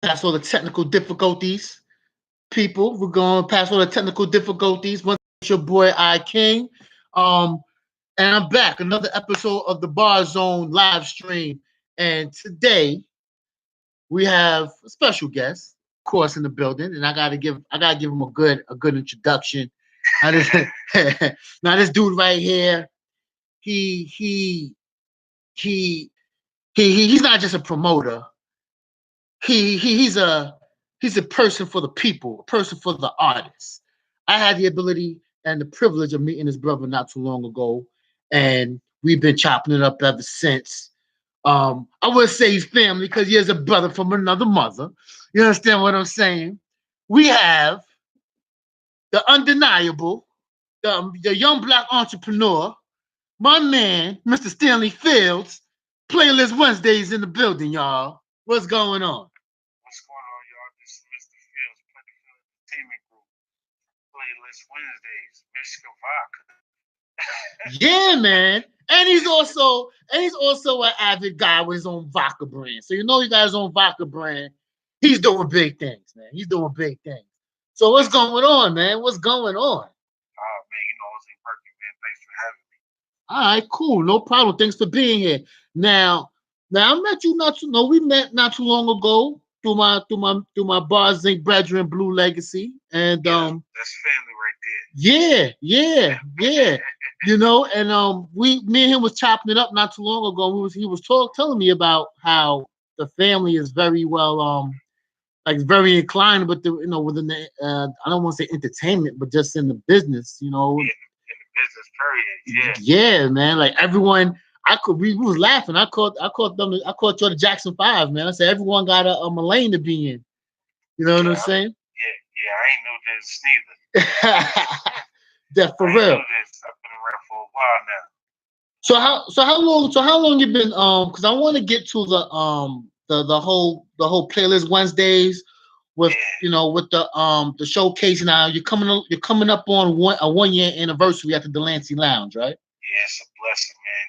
Past all the technical difficulties, people. We're going past all the technical difficulties. Once it's your boy I King. Um, and I'm back. Another episode of the Bar Zone live stream. And today we have a special guest, of course, in the building. And I gotta give him a good introduction. Now this, now this dude right here, he he he he's not just a promoter. He's a person for the people, a person for the artists. I had the ability and the privilege of meeting his brother not too long ago, and we've been chopping it up ever since. I would say he's family because he is a brother from another mother. You understand what I'm saying? We have the undeniable, the young black entrepreneur, my man, Mr. Stanley Fields. Playlist Wednesdays in the building, y'all. What's going on? What's going on, y'all? This is Mr. Fields, Plentiful Entertainment Group. Playlist Wednesdays, Mishka Vodka. Yeah, man. And he's also an avid guy with his own vodka brand. So you know he got his own vodka brand. He's doing big things, man. He's doing big things. So what's going on, man? What's going on? Man, you know I was in working, man. Thanks for having me. All right, cool. No problem. Thanks for being here. Now I met you not too no, we met not too long ago through my Bar Zinc Brethren Blue Legacy. And Yeah, that's family right yeah. there. And me and him was chopping it up not too long ago. He was telling me about how the family is very well like very inclined with the within the I don't want to say entertainment, but just in the business. In the business period, Yeah, man. Like everyone, we was laughing. I caught Jordan Jackson 5, man. I said everyone got a lane to be in. You know what I'm yeah, saying? yeah. I ain't knew this neither. That for I ain't real. knew this. I've been around for a while now. So how long you been because I want to get to the whole playlist Wednesdays with Yeah, with the showcase now. You're coming up on a 1 year anniversary at the Delancey Lounge, right? yeah, it's a blessing, man.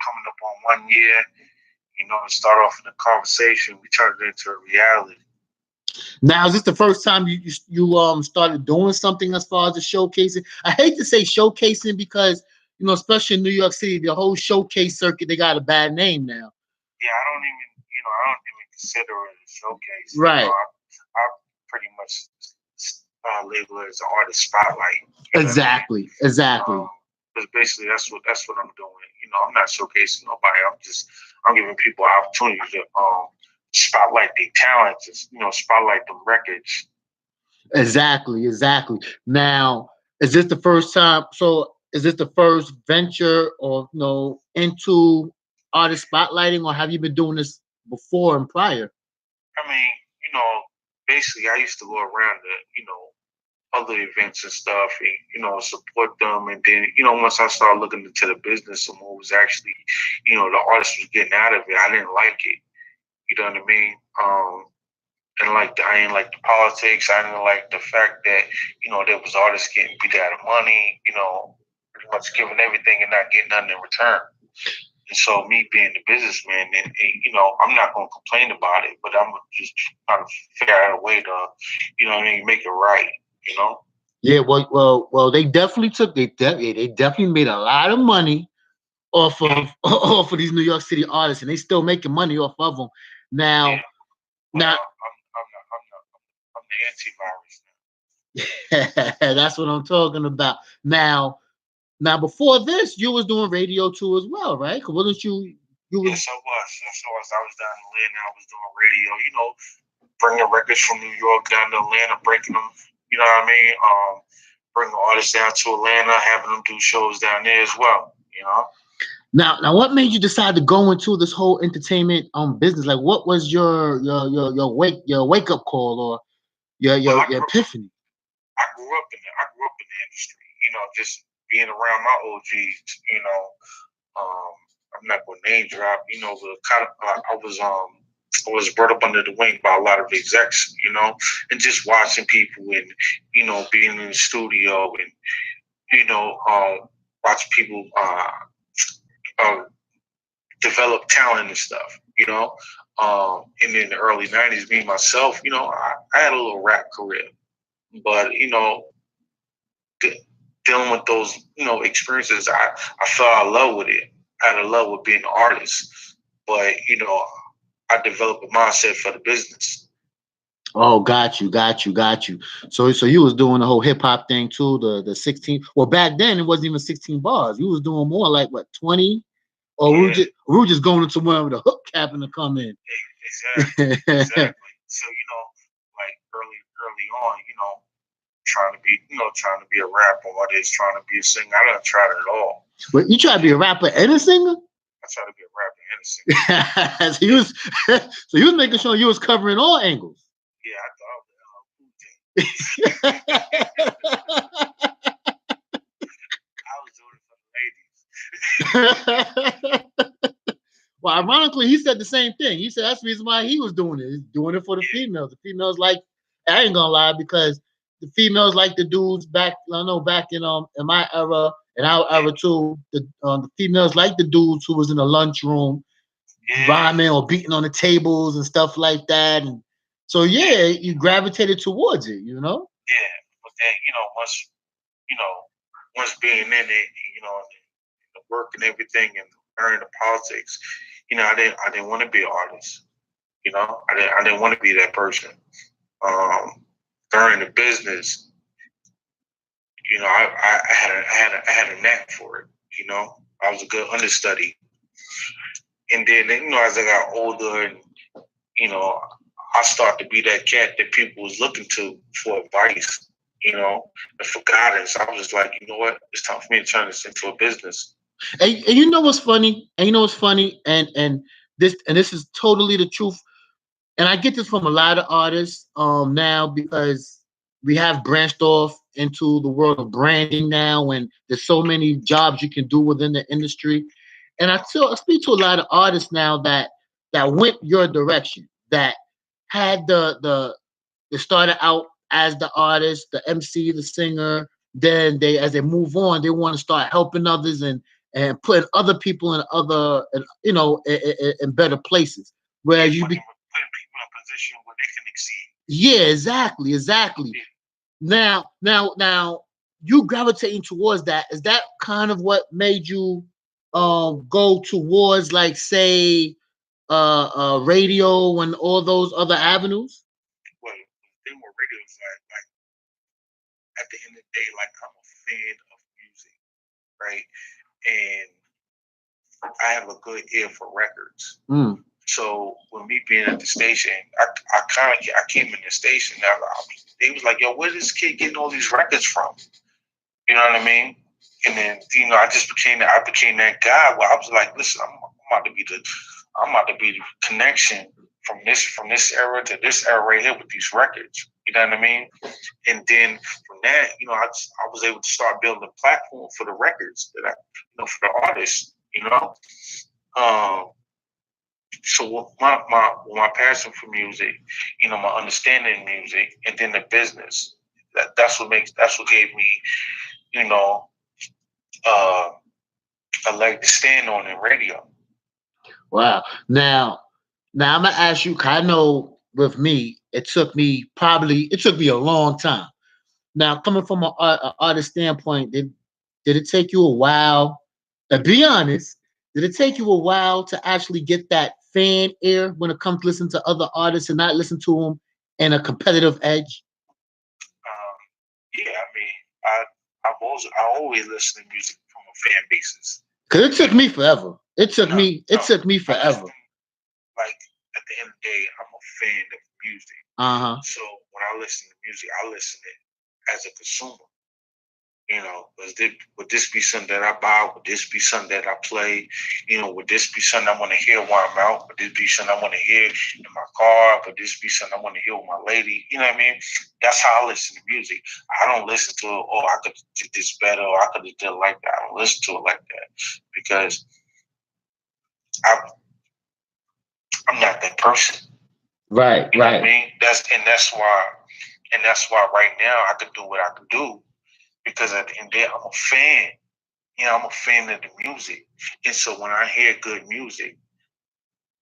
Coming up on 1 year, to start off in a conversation, we turned it into a reality. Now, is this the first time you started doing something as far as the showcasing? I hate to say showcasing because especially in New York City, the whole showcase circuit they got a bad name now. Yeah, I don't even consider it a showcase. Right. I pretty much label it as an artist spotlight. You know what I mean? Exactly. Because basically that's what I'm doing. I'm not showcasing nobody. I'm giving people opportunity to spotlight their talents. Spotlight them records. Exactly. Now, is this the first time? So, is this the first venture or into artist spotlighting, or have you been doing this before and prior? I mean, you know, basically I used to go around to other events and stuff, and support them. And then once I started looking into the business and what was actually the artist was getting out of it, I didn't like it. You know what I mean? And I didn't like the politics. I didn't like the fact that there was artists getting beat out of money. Pretty much giving everything and not getting nothing in return. And so me being the businessman, and I'm not going to complain about it, but I'm just trying to figure out a way to, make it right. You know? Yeah, well. They definitely made a lot of money off of off of these New York City artists, and they still making money off of them. Now, Yeah. But now I'm the antivirus now. that's what I'm talking about. Now, before this, you was doing radio too as well, right? 'Cause wasn't you? You was Yes, I was. Yes, I was. I was down in Atlanta. I was doing radio. Bringing records from New York down to Atlanta, breaking them. You know what I mean? Bringing artists down to Atlanta, having them do shows down there as well. now. What made you decide to go into this whole entertainment business? Like, what was your wake up call or your Well, your, your epiphany? I grew up in the industry. Just being around my OGs. Um, I'm not going to name drop. I was brought up under the wing by a lot of execs. And just watching people and being in the studio and watching people uh, develop talent and stuff. And in the early '90s, me myself, I had a little rap career, but dealing with those experiences, I fell in love with it. I had a love with being an artist, but I developed a mindset for the business. Oh, got you, got you, got you. So you was doing the whole hip hop thing too, the 16. Well, back then it wasn't even 16 bars. You was doing more like what, 20? Or Yeah, we were just going into one with a hook capping to come in. exactly, exactly. So like early on, trying to be a rapper, or just trying to be a singer. I done tried it all. But you try to be a rapper and a singer? I try to be a rapper and a singer. so you was so you was making sure you was covering all angles. Yeah, I thought I was doing it for the ladies. Well, ironically, he said the same thing. He said that's the reason why he was doing it. He's doing it for the females. The females like, I ain't gonna lie, because the females like the dudes back. I know back in my era, in our era too. The females like the dudes who was in the lunchroom, rhyming or beating on the tables and stuff like that. And so yeah, you gravitated towards it. Yeah, but then you know once being in it, the work and everything, and learning the politics, I didn't want to be an artist. I didn't want to be that person. During the business, I had a knack for it. I was a good understudy, and then as I got older, and I started to be that cat that people was looking to for advice, and for guidance. I was just like, you know what, it's time for me to turn this into a business. And you know what's funny? And you know what's funny? And this is totally the truth. And I get this from a lot of artists now, because we have branched off into the world of branding now, and there's so many jobs you can do within the industry. And I speak to a lot of artists now that went your direction, that had they started out as the artist, the MC, the singer. Then as they move on, they want to start helping others and putting other people in in better places. Whereas Putting people in a position where they can exceed. yeah, exactly. Yeah. Now, you gravitating towards that. Is that kind of what made you go towards, like, say, radio and all those other avenues? Well, the thing with radio is like at the end of the day, like I'm a fan of music, right? And I have a good ear for records. Mm. So with me being at the station, I came in the station. Now they was like, "Yo, where this kid getting all these records from?" You know what I mean? And then I became that guy where I was like, "Listen, I'm about to be the connection from this era to this era right here with these records." You know what I mean? And then from that, I was able to start building a platform for the records that for the artists. Um, so my passion for music, my understanding of music, and then the business. That's what gave me, you know, uh, a leg to stand on in radio. Wow. Now I'm gonna ask you. 'Cause I know with me, it took me a long time. Now, coming from an artist standpoint, did it take you a while? To be honest, did it take you a while to actually get that fan ear when it comes to listen to other artists and not listen to them in a competitive edge? Yeah, I mean, I always listen to music from a fan basis. Cause it took me forever. It took No, me. It no, took me I forever. listen. Like at the end of the day, I'm a fan of music. Uh-huh. So when I listen to music, I listen to it as a consumer. Would this be something that I buy? Would this be something that I play? Would this be something I want to hear while I'm out? Would this be something I want to hear in my car? Would this be something I want to hear with my lady? You know what I mean? That's how I listen to music. I don't listen to it, oh, I could do this better, or I could have done it like that. I don't listen to it like that because I, I'm not that person. Right. You know what I mean? That's why right now I can do what I can do because at the end of the day, I'm a fan. I'm a fan of the music. And so when I hear good music,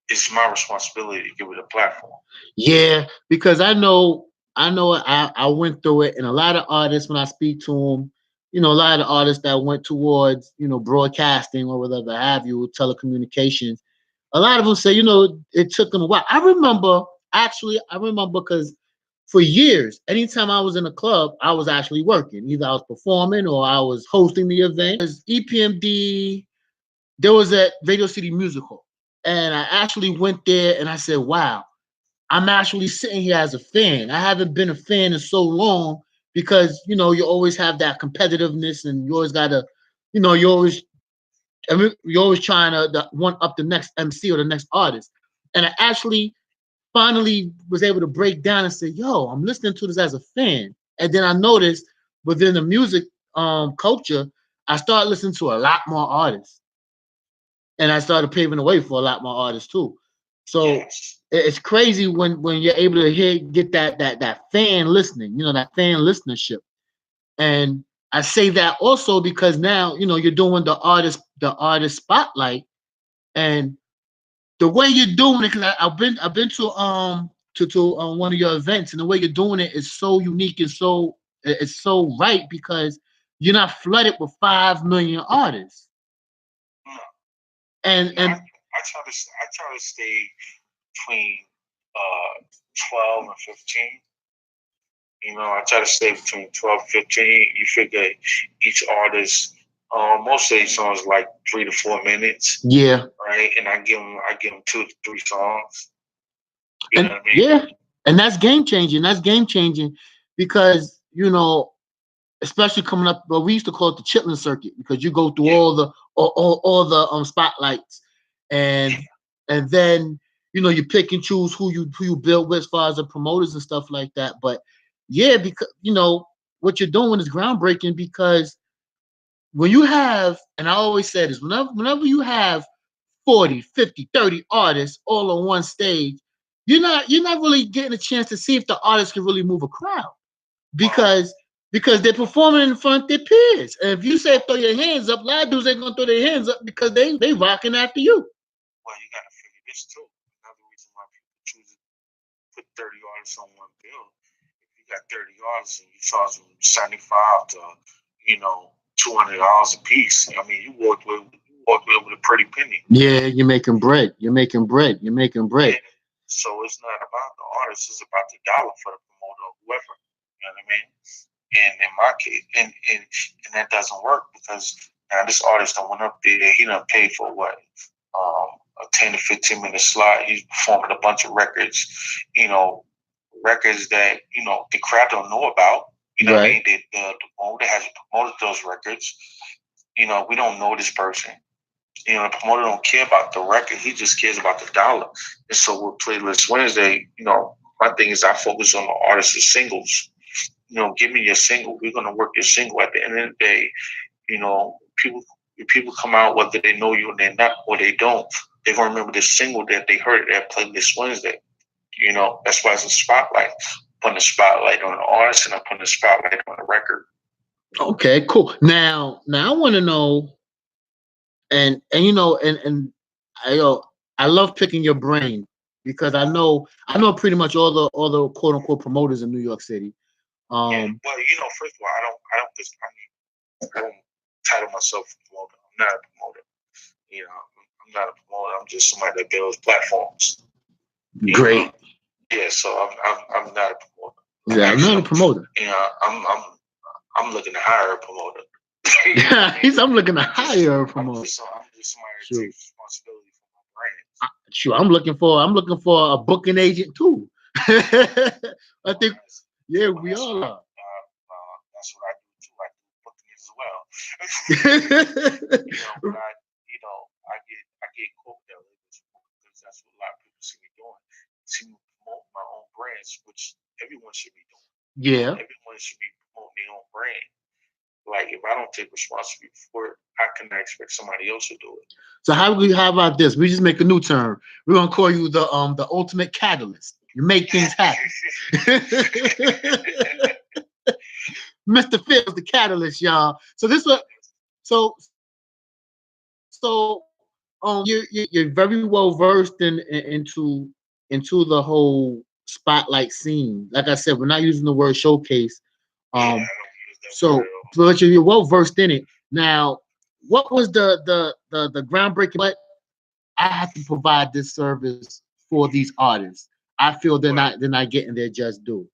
it's my responsibility to give it a platform. Yeah, because I went through it, and a lot of artists, when I speak to them, a lot of artists that went towards, broadcasting or whatever have you, telecommunications, a lot of them say, it took them a while. I remember because for years, anytime I was in a club, I was actually working. Either I was performing or I was hosting the event. As EPMD, there was a Radio City Music Hall, and I actually went there and I said, wow, I'm actually sitting here as a fan. I haven't been a fan in so long because you always have that competitiveness, and you always gotta, you always, you're always trying to one up the next MC or the next artist. And I actually finally was able to break down and say, "Yo, I'm listening to this as a fan." And then I noticed within the music culture, I started listening to a lot more artists, and I started paving the way for a lot more artists too. So Yes. it's crazy when you're able to get that fan listening, that fan listenership. And I say that also because now you're doing the artist spotlight, and the way you're doing it, because I've been to one of your events, and the way you're doing it is so unique and it's so right because you're not flooded with 5 million artists. No, And no, and I try to stay between 12 and 15. I try to stay between 12 and 15. You figure each artist, most of these songs like 3 to 4 minutes, yeah, right? And I give them 2 to 3 songs. You know and what I mean? yeah, and that's game changing. That's game changing because especially coming up. Well, we used to call it the chitlin circuit because you go through Yeah, all the spotlights, and yeah, and then you pick and choose who you build with as far as the promoters and stuff like that. But yeah, because what you're doing is groundbreaking because when you have, and I always say this, whenever you have 40, 50, 30 artists all on one stage, you're not really getting a chance to see if the artist can really move a crowd well, because they're performing in front of their peers. And if you say throw your hands up, a lot of dudes ain't gonna throw their hands up because they rocking after you. well, you got to figure this too. Another reason why people choose to put 30 artists on one bill. If you got 30 artists and you charge them 75 to, $200 a piece, I mean, you walk away with a pretty penny. Yeah, you're making bread. You're making bread. You're making bread. And so it's not about the artist; it's about the dollar for the promoter or whoever. You know what I mean? And in my case, and that doesn't work because now this artist that went up there, he done paid for what, a 10 to 15 minute slot. He's performing a bunch of records, you know, records that the crowd don't know about. You know what I Right. mean? The promoter hasn't promoted those records. We don't know this person. The promoter don't care about the record. He just cares about the dollar. And so with Playlist Wednesday, my thing is I focus on the artist's singles. Give me your single. We're gonna work your single. At the end of the day, people if people come out whether they know you or they're not or they don't, they're gonna remember the single that they heard at Playlist Wednesday. That's why it's a spotlight. Putting a spotlight on the artist and I'm putting a spotlight on the record. Okay, cool. Now I want to know, and I love picking your brain because I know pretty much all the quote unquote promoters in New York City. Yeah. Um, Well, first of all, I don't title myself a promoter. I'm not a promoter. I'm not a promoter. I'm just somebody that builds platforms. Great. Yeah. So I'm not a promoter. Yeah, I'm not a Actually, promoter. I'm looking to hire a promoter. I'm looking to hire a promoter. I'm just somebody that Shoot. takes responsibility for my brand. Sure, I'm looking for a booking agent too. I think, yeah, we all are. That's what I do too. I do booking as well. But I get quote that because that's what a lot of people see me doing. See me promote my own brands, which everyone should be doing. Yeah. Everyone should be promoting their own brand. Like if I don't take responsibility for it, how can I expect somebody else to do it? So how about this? We just make a new term. We're gonna call you the ultimate catalyst. You make things happen. Mr. Phil's the catalyst, y'all. So this what so you're very well versed into the whole spotlight scene. Like I said, we're not using the word showcase. Yeah, I Um, don't use that word so at all. but you're well versed in it. Now, what was the groundbreaking? But I have to provide this service for these artists. I feel Well, they're not getting their just due.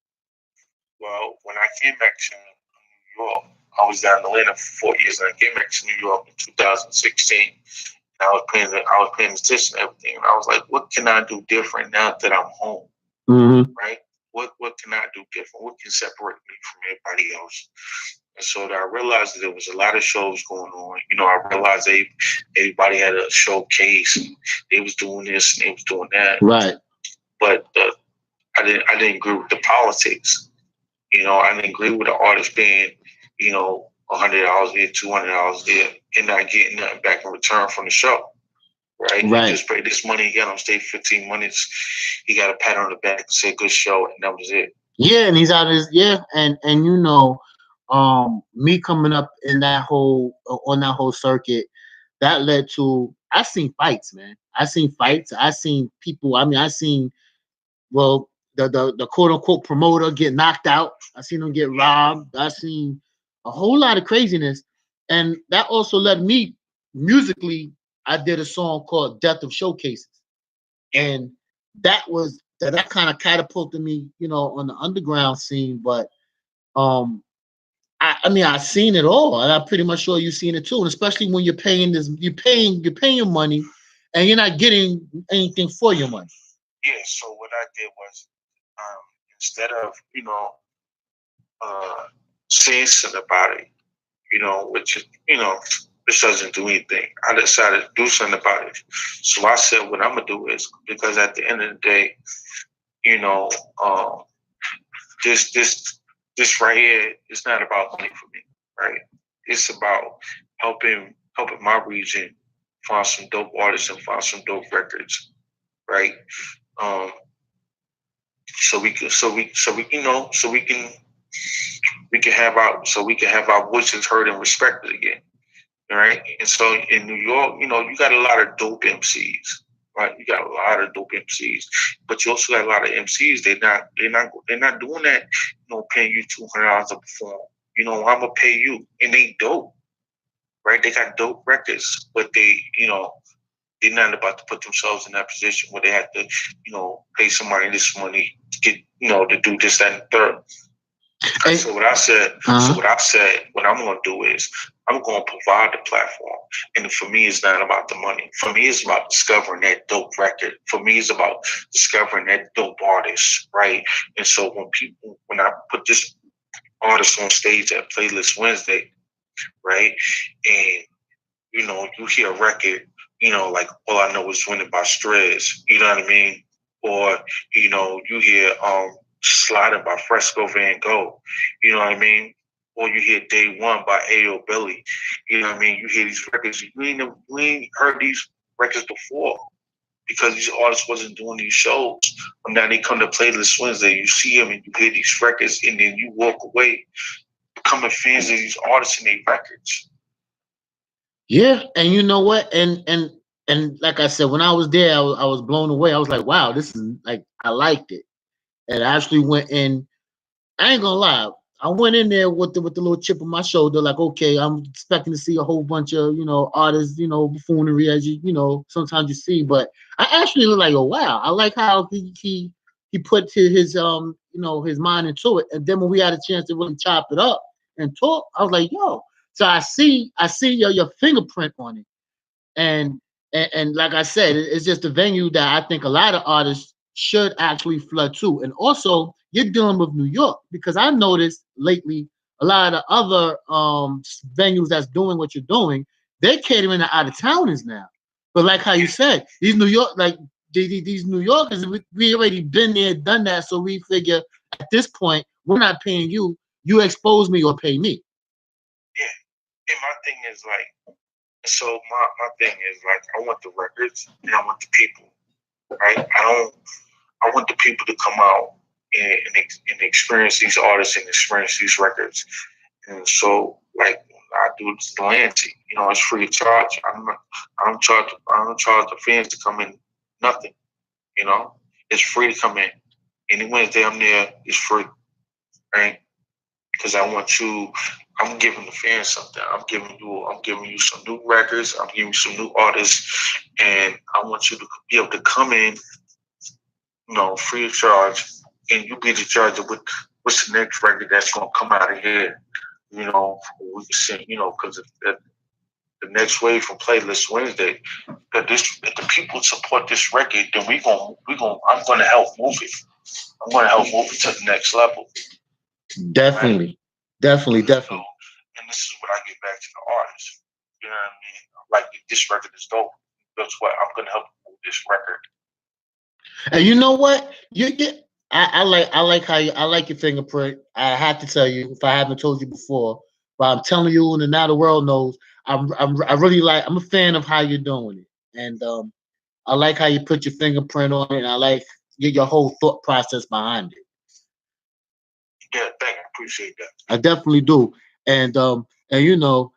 well, when I came back to New York, I was down in Atlanta for 4 years, and I came back to New York in 2016. And I was paying attention to everything, and I was like, what can I do different now that I'm home? Mm-hmm. Right? What can I do different? What can separate me from everybody else? And so I realized that there was a lot of shows going on. I realized everybody had a showcase, and they was doing this and they was doing that. Right. But I didn't agree with the politics. I didn't agree with the artist paying, $100 there, $200 there, and not getting nothing back in return from the show. Right? He Right. just paid this money. He got on stage 15 minutes. He got a pat on the back and said, "Good show," and that was it. Yeah, and he's out of his and me coming up in that whole on that whole circuit, that led to I seen fights, man. I seen fights. I seen people. I mean, I seen well the quote unquote promoter get knocked out. I seen him get robbed. I seen a whole lot of craziness, and that also led me musically. I did a song called "Death of Showcases," and that kind of catapulted me, on the underground scene. But um, I mean, I've seen it all, and I'm pretty much sure you've seen it too. And especially when you're paying your money, and you're not getting anything for your money. Yeah. So what I did was, instead of uh, saying something about it, which is which doesn't do anything. I decided to do something about it. So I said, what I'm gonna do is because at the end of the day, you know, um, this right here is not about money for me, right? It's about helping my region find some dope artists and find some dope records, right? Um, so we can have our voices heard and respected again, right? And so in New York, you got a lot of dope MCs, right? You got a lot of dope MCs, but you also got a lot of MCs. They're not doing that. Paying you $200 to perform. I'm gonna pay you, and they dope, right? They got dope records, but they're not about to put themselves in that position where they have to, pay somebody this money to get, to do this, that, and the third. And, So what I said, uh-huh. what I'm going to do is I'm going to provide the platform. And for me, it's not about the money. For me, it's about discovering that dope record. For me, it's about discovering that dope artist, right? And so when I put this artist on stage at Playlist Wednesday, right, and you hear a record, like All I Know Is Winning by Stress, you know what I mean? Or, you hear Sliding by Fresco Van Gogh, you know what I mean? Or you hear Day One by A.O. Billy, you know what I mean? You hear these records, you ain't heard these records before because these artists wasn't doing these shows. But now they come to Playlist Wednesday, you see them and you hear these records and then you walk away becoming fans of these artists and their records. Yeah, and you know what? And like I said, when I was there, I was blown away. I was like, wow, this is like I liked it. And I actually went in. I ain't gonna lie. I went in there with the little chip on my shoulder, like, okay, I'm expecting to see a whole bunch of artists, buffoonery as sometimes you see, but I actually look like, oh wow, I like how he put his mind into it, and then when we had a chance to really chop it up and talk, I was like, yo, so I see your fingerprint on it, and and like I said, it's just a venue that I think a lot of artists should actually flood to. And also, you're dealing with New York because I noticed lately a lot of other venues that's doing what you're doing, they're catering to out of towners now. But like how you said, these New York, like these New Yorkers, we already been there, done that. So we figure at this point, we're not paying you. You expose me or pay me. Yeah. And my thing is like, so my thing is like, I want the records and I want the people, right? I want the people to come out and experience these artists and experience these records. And so, like, I do is Delancey. You know, it's free of charge. I don't charge the fans to come in nothing. You know, it's free to come in. Any Wednesday I'm there, it's free, right? Because I want you. I'm giving the fans something. I'm giving you some new records. I'm giving you some new artists, and I want you to be able to come in, you know, free of charge, and you be the judge of what's the next record that's gonna come out of here. You know, we can sing. You know, because the next wave from Playlist Wednesday. If the people support this record, then I'm gonna help move it. I'm gonna help move it to the next level. Definitely, Right? definitely, So, definitely. and this is what I get back to the artist. You know what I mean? Like this record is dope. That's what I'm gonna help move this record. And you know what? You get. I like your fingerprint. I have to tell you, if I haven't told you before, but I'm telling you, and now the world knows. I really like. I'm a fan of how you're doing it, and I like how you put your fingerprint on it. And I like your whole thought process behind it. Yeah, thank you. Appreciate that. I definitely do, and you know,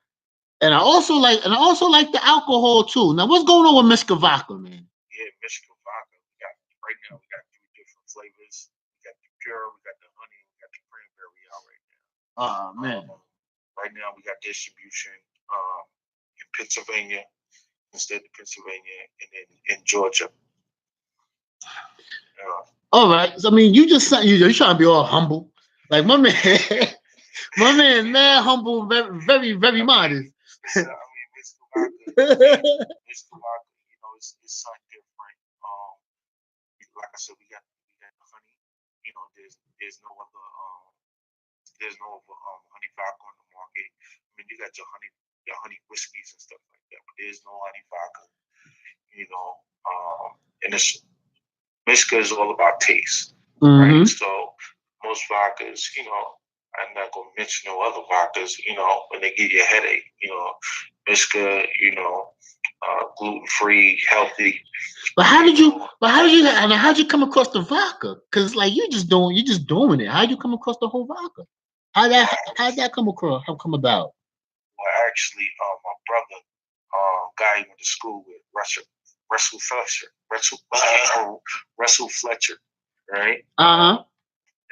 and I also like the alcohol too. Now, what's going on with Mishka Vodka, man? Yeah, Mishka vodka. Right now we got 3 different flavors. We got the pure, we got the honey, we got the cranberry out right now. Oh man. Right now we got distribution in Pennsylvania, in the state of Pennsylvania, and then in Georgia. All right. So, I mean, you're trying to be all humble, like my man. My man, man, humble, very, very, very modest. I mean, Mishka vodka, you know, it's something different. Like I said, we got the honey. You know, there's no other honey vodka on the market. I mean, you got your honey whiskeys and stuff like that, but there's no honey vodka. You know, and it's Mishka is all about taste, right? So most vodkas, you know, I'm not gonna mention no other vodkas, you know, when they give you a headache, you know, Mishka, you know, gluten free, healthy. But how'd you come across the vodka? Cause like you're just doing it. How'd you come across the whole vodka? How'd that come across? How come about? Well, actually, my brother, guy he went to school with, Russell Fletcher, Russell Fletcher, right? And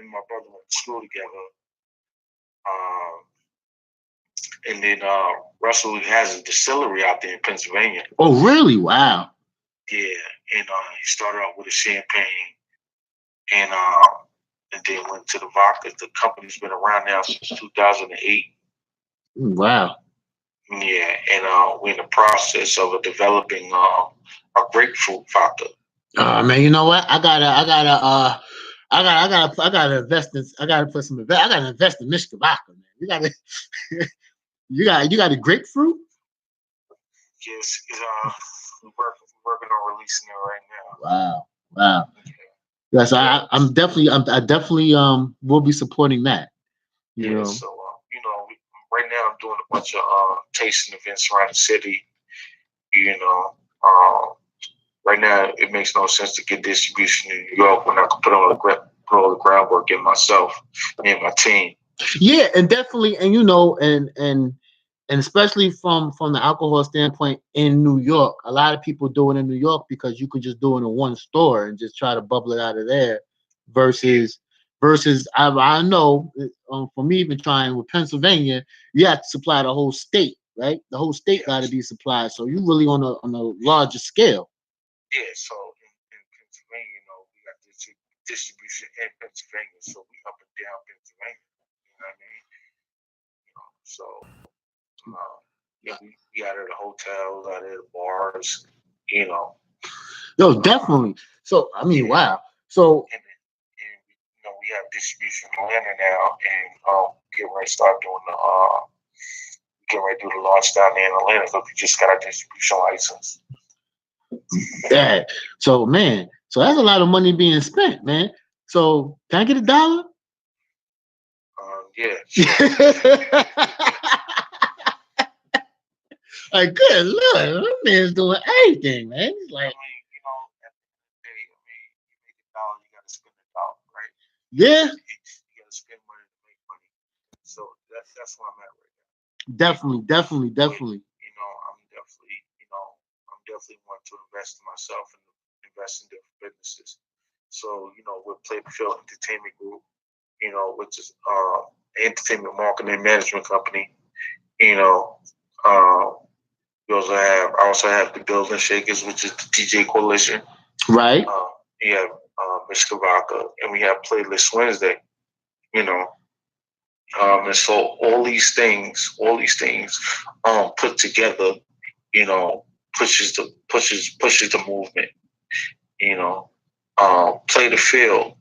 my brother went to school together. And then Russell has a distillery out there in Pennsylvania. Oh, really? Wow. Yeah, and he started out with a champagne, and then went to the vodka. The company's been around now since 2008. Wow. Yeah, and we're in the process of developing a grapefruit vodka. Man, you know what? I gotta invest in. I gotta put some. I gotta invest in Mishka vodka, man. You gotta. you got a grapefruit. Yes, we're working on releasing it right now. Wow. Wow. Yeah, so I definitely will be supporting that. You know. So you know, right now I'm doing a bunch of tasting events around the city. You know, right now it makes no sense to get distribution in New York when I can put all the groundwork in myself and my team. Yeah, and definitely, and you know, and especially from the alcohol standpoint in New York, a lot of people do it in New York because you can just do it in one store and just try to bubble it out of there, versus I know for me even trying with Pennsylvania, you have to supply the whole state, right? The whole state got to be supplied, so you really on a larger scale. Yeah, so in Pennsylvania, you know, we got this distribution in Pennsylvania, so we up and down Pennsylvania. You know what I mean? You know, so yeah, we out of the hotels, out of the bars, you know. Yo, definitely. So I mean, wow. So and you know, we have distribution in Atlanta now, and getting ready to start doing getting ready to do the launch down there in Atlanta because we just got our distribution license. Yeah. So man, so that's a lot of money being spent, man. So can I get $1? Yeah. Sure. Like, good lord, that man's doing everything, man. He's like, I mean, you know, at the end of the day, I mean, you make $1, you gotta spend $1, right? Yeah. You gotta spend money to make money. So that's where I'm at right now. Definitely, definitely, But definitely. I'm definitely want to invest in myself and invest in different businesses. So we'll play the Field Entertainment Group, which is entertainment marketing and management company. You know, uh, I also have the Building Shakers, which is the DJ Coalition. Right. We have Mishka, and we have Playlist Wednesday. You know, and so all these things, put together, you know, pushes the movement. Play the field.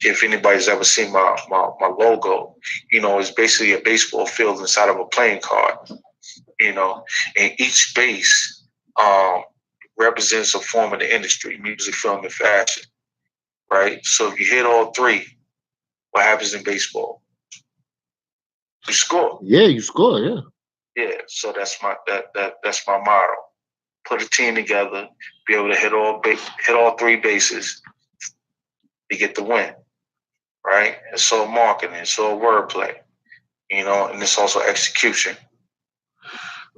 If anybody's ever seen my logo, it's basically a baseball field inside of a playing card. And each base um, represents a form of the industry: music, film, and fashion. Right. So if you hit all three, what happens in baseball? You score. Yeah, you score. Yeah. Yeah. So that's my motto. Put a team together, be able to hit all three bases to get the win. Right. It's all marketing. It's all wordplay. And it's also execution.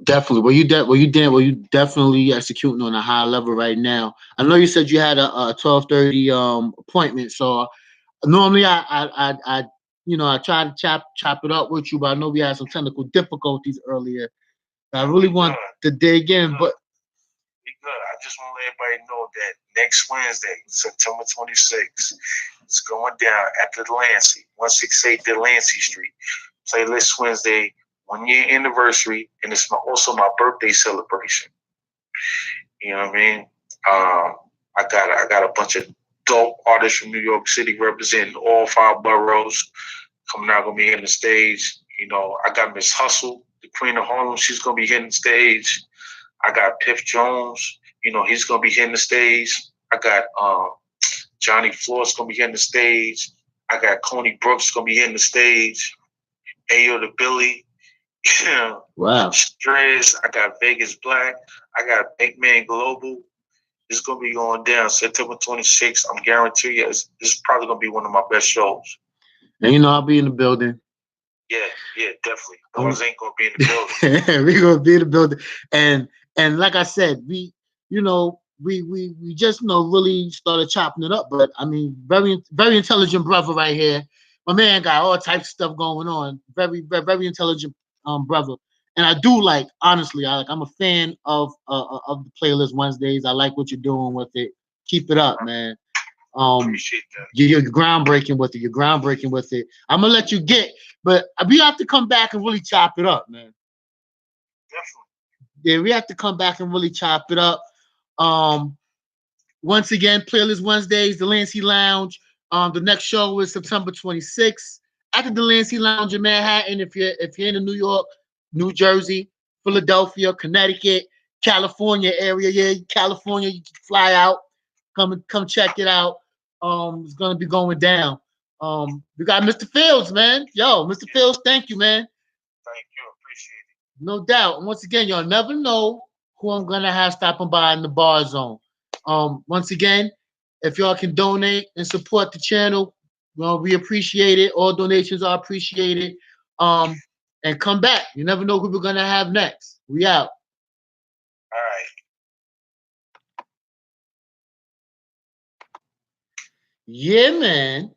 Definitely. Well, you definitely executing on a high level right now. I know you said you had a 12:30 appointment, so normally I I try to chop it up with you, but I know we had some technical difficulties earlier. I really We want good. to dig We in, good. but We good. I just want to let everybody know that next Wednesday, September 26th, it's going down at the Delancey, 168 Delancey Street. Playlist Wednesday, 1 year anniversary, and it's also my birthday celebration. You know what I mean? I got a bunch of dope artists from New York City representing all five boroughs coming out, gonna be hitting the stage. I got Miss Hustle, the Queen of Harlem. She's gonna be hitting the stage. I got Piff Jones. He's gonna be hitting the stage. I got Johnny Floyd's gonna be hitting the stage. I got Coney Brooks gonna be hitting the stage. Ayo the Billy. wow. Strez. I got Vegas Black. I got Big Man Global. It's gonna be going down September 26th. I'm guaranteeing you, it's probably gonna be one of my best shows. And I'll be in the building. Yeah, yeah, definitely. I'm, Barz ain't gonna be in the building. we gonna be in the building, and like I said, we just really started chopping it up. But I mean, very intelligent brother right here. My man got all types of stuff going on. Very intelligent brother. And I do like, honestly, I'm a fan of the playlist Wednesdays. I like what you're doing with it. Keep it up, man. Appreciate that. You're groundbreaking with it. You're groundbreaking with it. I'm gonna let you get, but we have to come back and really chop it up, man. Definitely. Yeah, we have to come back and really chop it up. Um, Once again, Playlist Wednesdays, the Lancey Lounge. The next show is September 26th at the Delancey Lounge in Manhattan. If you're in the New York, New Jersey, Philadelphia, Connecticut, California area, yeah, California, you can fly out, come check it out. It's gonna be going down. We got Mr. Fields, man. Yo, Mr. Fields, thank you, man. Thank you. Appreciate it. No doubt. And once again, y'all never know who I'm gonna have stopping by in the bar zone. Once again, if y'all can donate and support the channel, well, we appreciate it. All donations are appreciated. Um, and come back. You never know who we're gonna have next. We out. All right. Yeah, man.